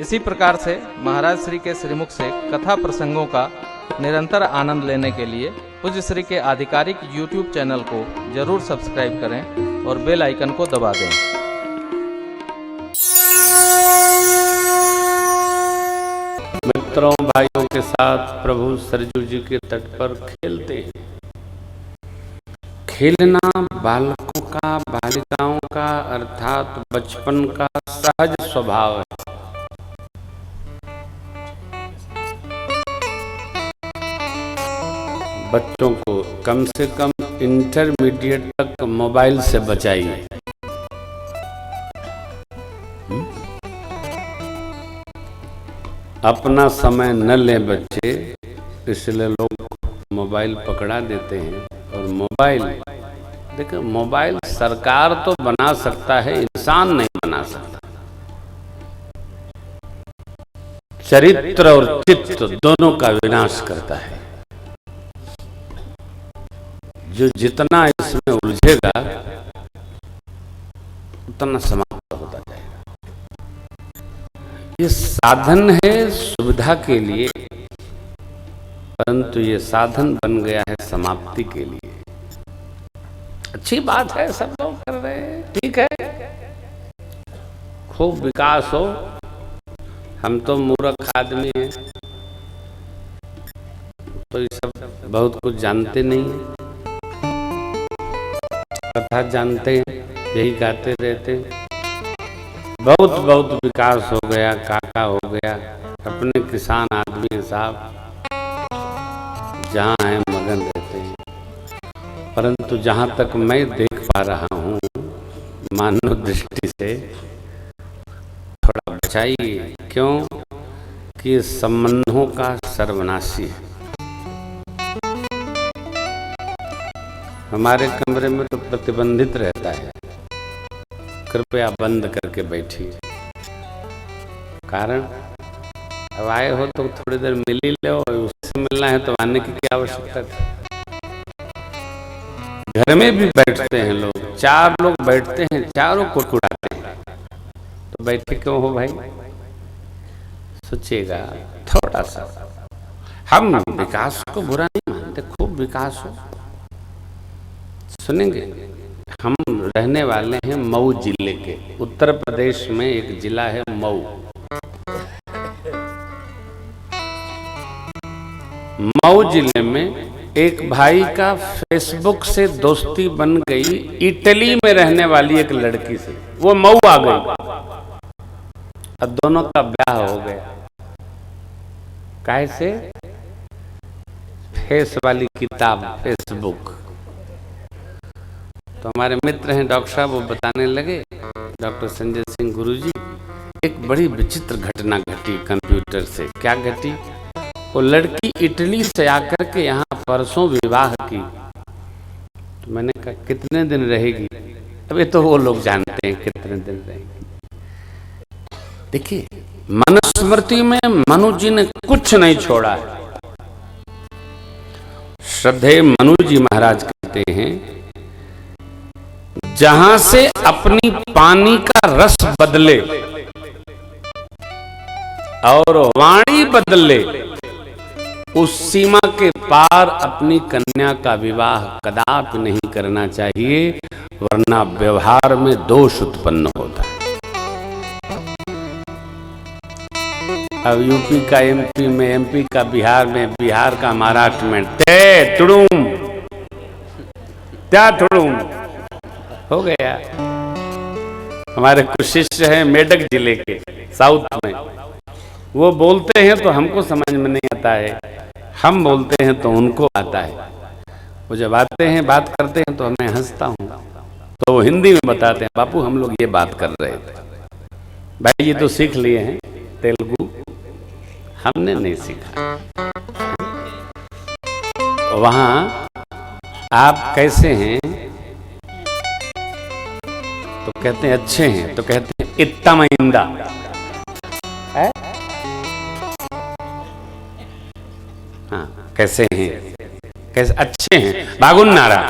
इसी प्रकार से महाराज श्री के श्रीमुख से कथा प्रसंगों का निरंतर आनंद लेने के लिए पूज्य श्री के आधिकारिक YouTube चैनल को जरूर सब्सक्राइब करें और बेल आइकन को दबा दें। मित्रों भाइयों के साथ प्रभु सरजू जी के तट पर खेलते हैं। खेलना बालकों का, बालिकाओं का अर्थात बचपन का सहज स्वभाव है। बच्चों को कम से कम इंटरमीडिएट तक मोबाइल से बचाइए। अपना समय न लें बच्चे, इसलिए लोग मोबाइल पकड़ा देते हैं। और मोबाइल देखो, मोबाइल सरकार तो बना सकता है, इंसान नहीं बना सकता। चरित्र और चित्त दोनों का विनाश करता है। जो जितना इसमें उलझेगा उतना समाप्त होता जाएगा। ये साधन है सुविधा के लिए, परंतु ये साधन बन गया है समाप्ति के लिए। अच्छी बात है, सब लोग कर रहे हैं, ठीक है, खूब विकास हो। हम तो मूर्ख आदमी हैं, तो ये सब बहुत कुछ जानते नहीं हैं। कथा जानते हैं, यही गाते रहते हैं। बहुत बहुत विकास हो गया, काका हो गया, अपने किसान आदमी साहब जहाँ हैं मगन रहते हैं। परंतु जहाँ तक मैं देख पा रहा हूँ मानव दृष्टि से, थोड़ा बचाइए। क्यों कि संबंधों का सर्वनाशी है। हमारे कमरे में तो प्रतिबंधित रहता है, कृपया बंद करके बैठिए। कारण अब आए हो तो थोड़ी देर मिल ही लो, उससे मिलना है तो आने की क्या आवश्यकता थी। घर में भी बैठते हैं लोग, 4 लोग बैठते हैं, चारों को कुड़ाते हैं, तो बैठे क्यों हो भाई? सोचिएगा थोड़ा सा। हम विकास को बुरा नहीं मानते, खूब विकास हो। सुनेंगे, हम रहने वाले हैं मऊ जिले के। उत्तर प्रदेश में एक जिला है मऊ। मऊ जिले में एक भाई का फेसबुक से दोस्ती बन गई इटली में रहने वाली एक लड़की से। वो मऊ आ गई और दोनों का ब्याह हो गया। कैसे? फेस वाली किताब, फेसबुक। तो हमारे मित्र हैं डॉक्टर साहब, वो बताने लगे, डॉक्टर संजय सिंह गुरुजी, एक बड़ी विचित्र घटना घटी कंप्यूटर से। क्या घटी? वो लड़की इटली से आकर के यहाँ परसों विवाह की। तो मैंने कहा कितने दिन रहेगी? अबे तो वो लोग जानते हैं कितने दिन रहेगी। देखिए, मनुस्मृति में मनु जी ने कुछ नहीं छोड़ा है। श्रद्धेय मनु जी महाराज कहते हैं, जहां से अपनी पानी का रस बदले और वाणी बदले, उस सीमा के पार अपनी कन्या का विवाह कदापि नहीं करना चाहिए, वरना व्यवहार में दोष उत्पन्न होता है। अब यूपी का एमपी में, एमपी का बिहार में, बिहार का महाराष्ट्र में, ते तुड़ूम त्या तुड़ूम हो गया। हमारे कुछ शिष्य हैं मेडक जिले के, साउथ में। वो बोलते हैं तो हमको समझ में नहीं आता है, हम बोलते हैं तो उनको आता है। वो जब आते हैं, बात करते हैं तो मैं हंसता हूँ, तो वो हिंदी में बताते हैं, बापू हम लोग ये बात कर रहे थे। भाई ये तो सीख लिए हैं तेलुगु, हमने नहीं सीखा। वहाँ आप कैसे हैं? तो कहते हैं अच्छे हैं, तो कहते हैं इत्तमइंदा है। हाँ, कैसे हैं? कैसे? अच्छे हैं, बागुन्नारा।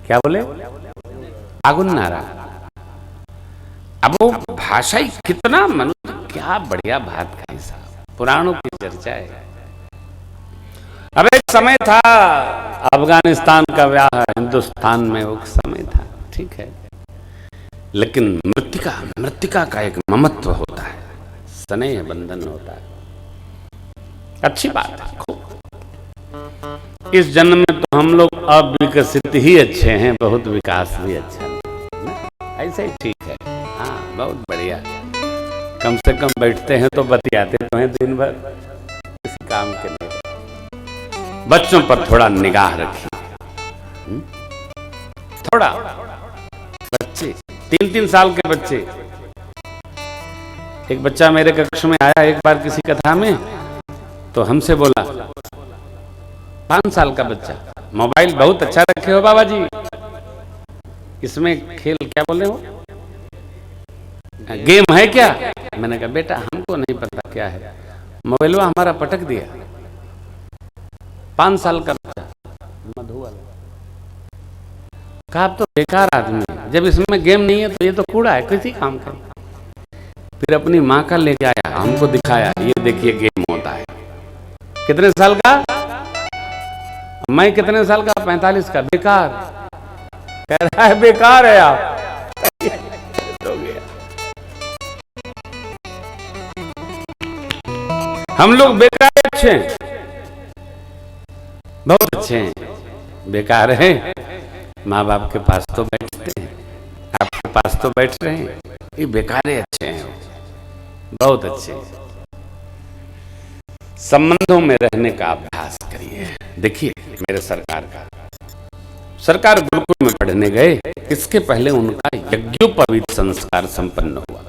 क्या बोले? बागुन्नारा। अब वो भाषा ही कितना क्या बढ़िया बात कही साहब, पुराणों की चर्चा है। अब एक समय था, अफगानिस्तान का ब्याह हिंदुस्तान में वो समय था, ठीक है, लेकिन मृतिका का एक ममत्व होता है, स्नेह बंधन होता है, अच्छी बात है। खूब इस जन्म में तो हम लोग अविकसित ही अच्छे हैं, बहुत विकास भी अच्छा है, ऐसे ही ठीक है। हाँ बहुत बढ़िया, कम से कम बैठते हैं तो बतियाते तो हैं दिन भर किसी काम के लिए। बच्चों पर थोड़ा निगाह रखिए, थोड़ा। बच्चे 3-3 साल के बच्चे, एक बच्चा मेरे कक्ष में आया एक बार किसी कथा में, तो हमसे बोला, 5 साल का बच्चा, मोबाइल बहुत अच्छा रखे हो बाबा जी, इसमें खेल क्या बोले हो, गेम है क्या? मैंने कहा बेटा हमको नहीं पता क्या है, मोबाइल हमारा पटक दिया। 5 साल का बच्चा, मधु वाला। कहा आप तो बेकार आदमी है, जब इसमें गेम नहीं है तो ये तो कूड़ा है, किसी काम का। फिर अपनी माँ का लेके आया, हमको दिखाया, ये देखिए गेम होता है। कितने साल का? मैं कितने साल का? 45 का। बेकार, कह रहा है बेकार है आप। हो गया। हम लोग बेकार अच्छे हैं, बहुत अच्छे हैं, बेकार हैं, माँ बाप के पास तो बैठते हैं, आपके पास तो बैठ रहे हैं, ये बेकारे अच्छे हैं, बहुत अच्छे हैं। संबंधों में रहने का अभ्यास करिए। देखिए मेरे सरकार गुरुकुल में पढ़ने गए, इसके पहले उनका यज्ञोपवीत संस्कार संपन्न हुआ।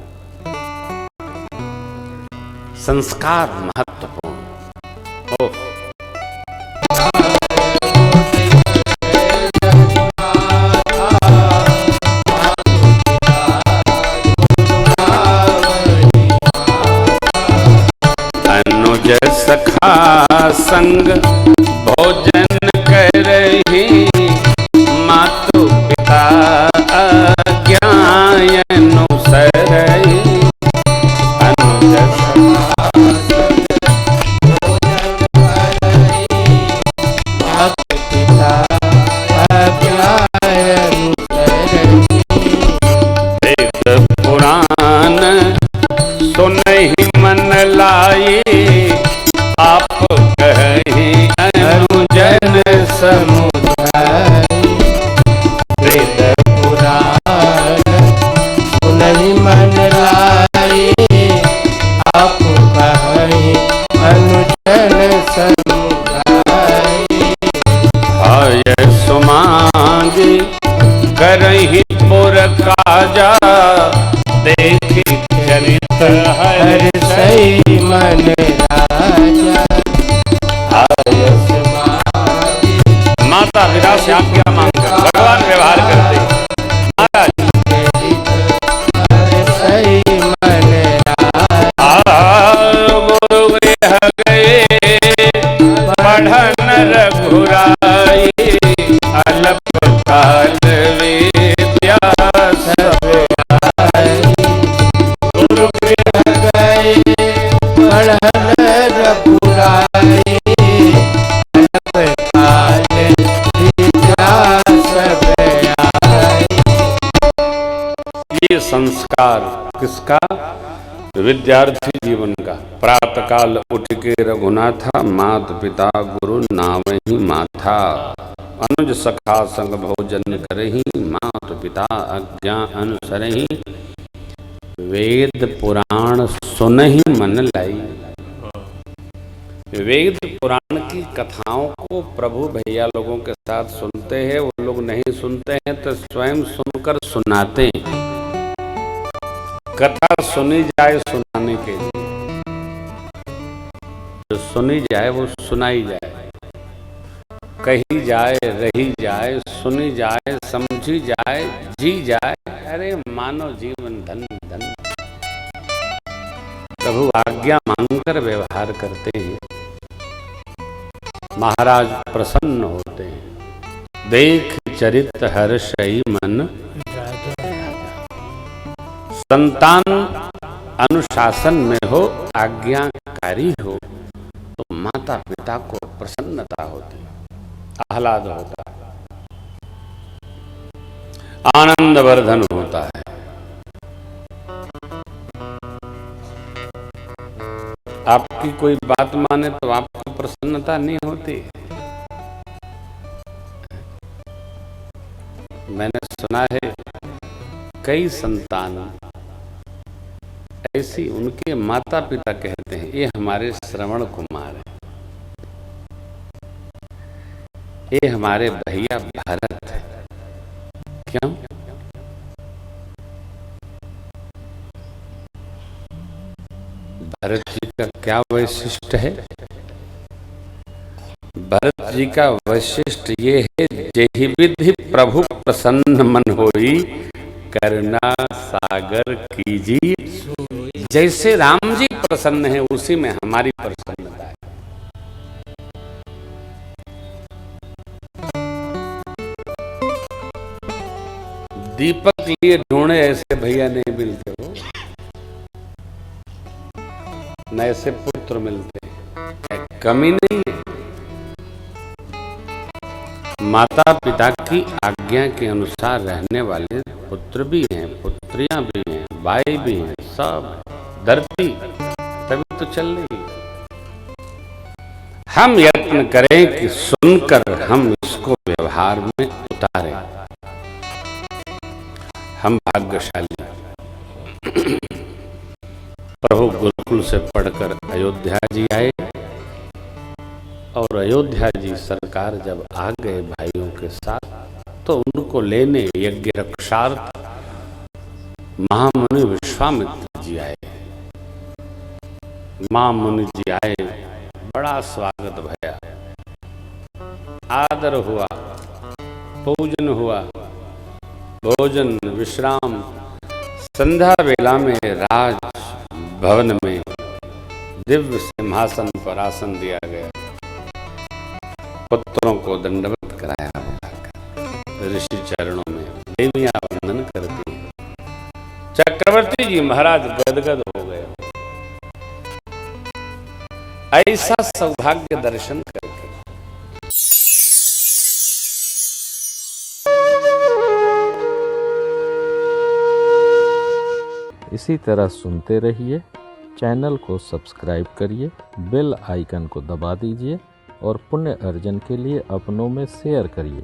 संस्कार महत्वपूर्ण। अनुज सखा संग भोजन करहि, मातु पिता आज्ञा अनुसरहि। अनुज सखा मातु पिता आज्ञा अनुसरहि। वेद पुराण सुनहि मन लाए, आप कहि अनुजन समुदाय। वेद पुराण सुनहि मन लाए, आप कहि अनुजन समुदाय। आय सुमांगी करहि पुर काजा, देखि चरित हर सही मन राजा। माता पिता से आज्ञा मांगकर भगवान व्यवहार करते महाराज। सही मन राजा। गुरु गृह गए पढ़न रघुराई, अल्प काल विद्या सब आई। गुरु गृह गए पढ़न रघुराई, अल्प काल विद्या सब आई। ये संस्कार किसका? विद्यार्थी जीवन का। प्रातः काल उठ के रघुनाथा, मात पिता गुरु नावहि माथा। अनुज सखा संग भोजन करहि, मात पिता आज्ञा अनुसरहि। वेद पुराण सुनहि मन लाई। वेद पुराण की कथाओं को प्रभु भैया लोगों के साथ सुनते हैं, वो लोग नहीं सुनते हैं तो स्वयं सुनकर सुनाते हैं। कथा सुनी जाए सुनाने के लिए, जो सुनी जाए वो सुनाई जाए, कही जाए, रही जाए, सुनी जाए, समझी जाए, जी जाए। अरे मानव जीवन धन धन। प्रभु आज्ञा मांगकर व्यवहार करते हैं, महाराज प्रसन्न होते हैं। देख चरित हर्षई मन। संतान अनुशासन में हो, आज्ञाकारी हो, तो माता पिता को प्रसन्नता होती है, आह्लाद होता है, आनंद वर्धन होता है। आपकी कोई बात माने तो आपको प्रसन्नता नहीं होती। मैंने सुना है कई संतान ऐसी, उनके माता पिता कहते हैं ये हमारे श्रवण कुमार है, ये हमारे भैया भरत है। क्यों? भरत जी का क्या वैशिष्ट है? भरत जी का वैशिष्ट ये है, जेहि विधि प्रभु प्रसन्न मन होई, करुणा सागर कीजी। जैसे राम जी प्रसन्न है उसी में हमारी प्रसन्नता है। दीपक लिए ढूंढे ऐसे भैया नहीं मिलते हो, न ऐसे पुत्र मिलते, कमी नहीं है। माता पिता की आज्ञा के अनुसार रहने वाले पुत्र भी हैं, पुत्रियां भी हैं, भाई भी हैं, सब धरती तभी तो चल रही है। हम यत्न करें कि सुनकर हम इसको व्यवहार में उतारें। हम भाग्यशाली। प्रभु गुरुकुल से पढ़कर अयोध्या जी आए और अयोध्या जी सरकार जब आ गए भाइयों के साथ, तो उनको लेने यज्ञ रक्षार्थ महामुनि विश्वामित्र जी आए। महामुनि जी आए, बड़ा स्वागत भया, आदर हुआ, पूजन हुआ, भोजन विश्राम। संध्या वेला में राज भवन में दिव्य सिंहासन पर आसन दिया गया, पुत्रों को दंडवत कराया, ऋषि चरणों में देवियां वंदन करती हैं। चक्रवर्ती जी महाराज गदगद हो गए, ऐसा सौभाग्य दर्शन करके। इसी तरह सुनते रहिए, चैनल को सब्सक्राइब करिए, बेल आइकन को दबा दीजिए और पुण्य अर्जन के लिए अपनों में शेयर करिए।